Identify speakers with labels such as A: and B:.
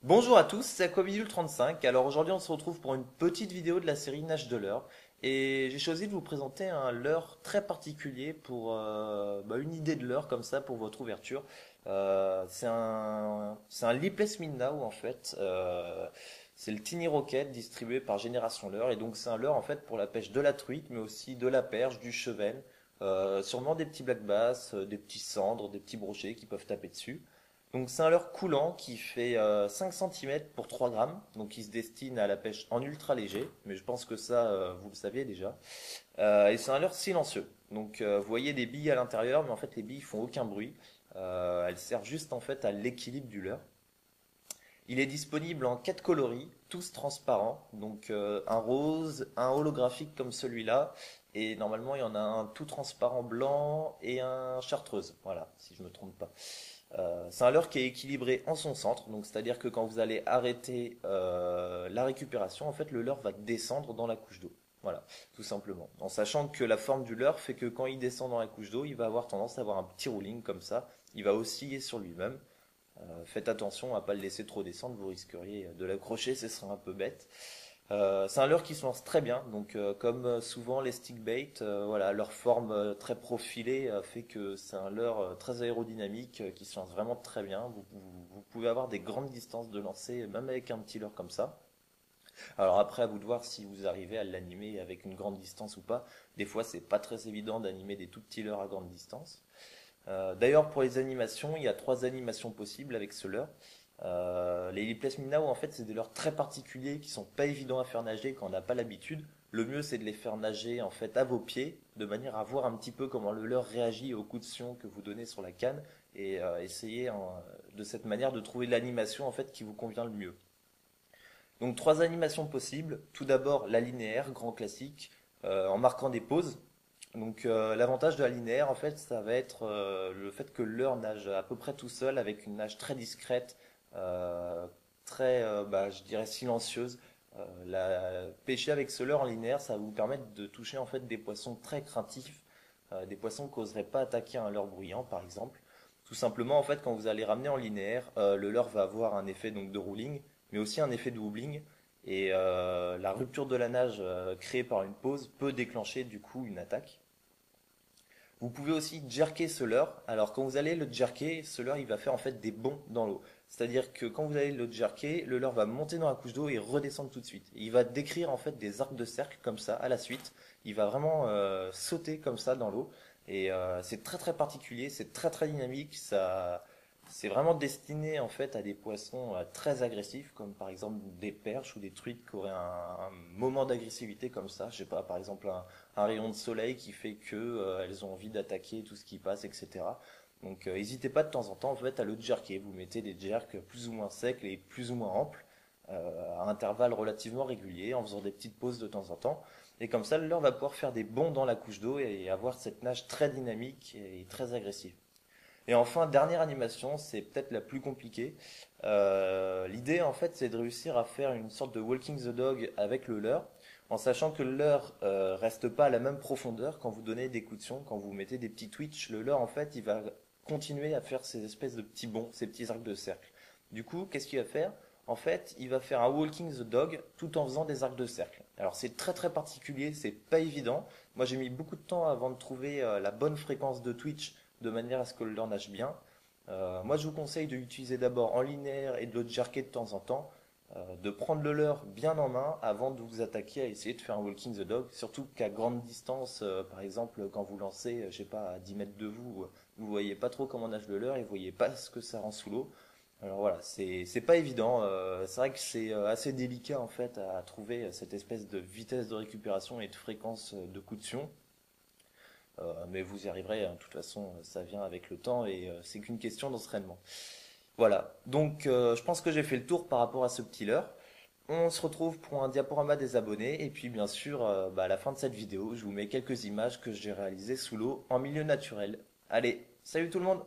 A: Bonjour à tous, c'est Aquabidule35. Alors aujourd'hui on se retrouve pour une petite vidéo de la série Nage de leurre. Et j'ai choisi de vous présenter un leurre très particulier pour une idée de leurre comme ça pour votre ouverture. C'est un Lipless Minnow en fait. C'est le Tiny Rocket distribué par Génération Leurre. Et donc c'est un leurre en fait pour la pêche de la truite mais aussi de la perche, du cheven. Sûrement des petits black bass, des petits cendres, des petits brochets qui peuvent taper dessus. Donc c'est un leurre coulant qui fait 5 cm pour 3 grammes, donc il se destine à la pêche en ultra léger, mais je pense que ça vous le saviez déjà. Et c'est un leurre silencieux, donc vous voyez des billes à l'intérieur, mais en fait les billes font aucun bruit. Elles servent juste en fait à l'équilibre du leurre. Il est disponible en 4 coloris, tous transparents, donc un rose, un holographique comme celui-là, et normalement il y en a un tout transparent blanc et un chartreuse, voilà, si je me trompe pas. C'est un leurre qui est équilibré en son centre, donc c'est-à-dire que quand vous allez arrêter la récupération, en fait le leurre va descendre dans la couche d'eau. Voilà, tout simplement. En sachant que la forme du leurre fait que quand il descend dans la couche d'eau, il va avoir tendance à avoir un petit rolling comme ça. Il va osciller sur lui-même. Faites attention à ne pas le laisser trop descendre, vous risqueriez de l'accrocher, ce serait un peu bête. C'est un leurre qui se lance très bien, donc comme souvent les stick bait, voilà, leur forme très profilée fait que c'est un leurre très aérodynamique qui se lance vraiment très bien. Vous pouvez avoir des grandes distances de lancer, même avec un petit leurre comme ça. Alors après, à vous de voir si vous arrivez à l'animer avec une grande distance ou pas. Des fois, c'est pas très évident d'animer des tout petits leurres à grande distance. D'ailleurs, pour les animations, il y a 3 animations possibles avec ce leurre. Les lipless minnow, en fait, c'est des leurres très particuliers qui sont pas évidents à faire nager quand on n'a pas l'habitude. Le mieux, c'est de les faire nager en fait à vos pieds, de manière à voir un petit peu comment le leurre réagit au coup de sion que vous donnez sur la canne et essayer de cette manière de trouver l'animation en fait qui vous convient le mieux. Donc 3 animations possibles. Tout d'abord la linéaire, grand classique, en marquant des pauses. Donc l'avantage de la linéaire en fait ça va être le fait que le leurre nage à peu près tout seul avec une nage très discrète, euh, très je dirais silencieuse. Pêcher avec ce leurre en linéaire ça va vous permettre de toucher en fait des poissons très craintifs, des poissons qui n'oseraient pas attaquer un leurre bruyant par exemple. Tout simplement en fait quand vous allez ramener en linéaire, le leurre va avoir un effet donc de rolling, mais aussi un effet de wobbling. Et la rupture de la nage créée par une pause peut déclencher du coup une attaque. Vous pouvez aussi jerker ce leurre. Alors quand vous allez le jerker, ce leurre il va faire en fait des bonds dans l'eau. C'est-à-dire que quand vous allez le jerker, le leurre va monter dans la couche d'eau et redescendre tout de suite. Et il va décrire en fait des arcs de cercle comme ça à la suite. Il va vraiment sauter comme ça dans l'eau. Et c'est très très particulier, c'est très très dynamique. C'est vraiment destiné en fait à des poissons très agressifs, comme par exemple des perches ou des truites qui auraient un moment d'agressivité comme ça. Je sais pas, par exemple un rayon de soleil qui fait que elles ont envie d'attaquer tout ce qui passe, etc. Donc n'hésitez pas de temps en temps en fait à le jerker. Vous mettez des jerks plus ou moins secs et plus ou moins amples à intervalles relativement réguliers en faisant des petites pauses de temps en temps. Et comme ça, le leurre va pouvoir faire des bonds dans la couche d'eau et avoir cette nage très dynamique et très agressive. Et enfin, dernière animation, c'est peut-être la plus compliquée. L'idée, en fait, c'est de réussir à faire une sorte de walking the dog avec le leurre, en sachant que le leurre reste pas à la même profondeur quand vous donnez des coups de sion, quand vous mettez des petits twitch. Le leurre, en fait, il va continuer à faire ces espèces de petits bonds, ces petits arcs de cercle. Du coup, qu'est-ce qu'il va faire? En fait, il va faire un walking the dog tout en faisant des arcs de cercle. Alors c'est très très particulier, c'est pas évident. Moi j'ai mis beaucoup de temps avant de trouver la bonne fréquence de twitch de manière à ce que le leurre nage bien. Moi, je vous conseille de l'utiliser d'abord en linéaire et de le jerker de temps en temps, de prendre le leurre bien en main avant de vous attaquer à essayer de faire un walking the dog. Surtout qu'à grande distance, par exemple, quand vous lancez, je sais pas, à 10 mètres de vous, vous voyez pas trop comment nage le leurre et vous voyez pas ce que ça rend sous l'eau. Alors voilà, c'est pas évident. C'est vrai que c'est assez délicat en fait à trouver cette espèce de vitesse de récupération et de fréquence de coup de sion. Mais vous y arriverez, hein. De toute façon, ça vient avec le temps et c'est qu'une question d'entraînement. Voilà, donc je pense que j'ai fait le tour par rapport à ce petit leurre. On se retrouve pour un diaporama des abonnés et puis bien sûr, à la fin de cette vidéo, je vous mets quelques images que j'ai réalisées sous l'eau en milieu naturel. Allez, salut tout le monde!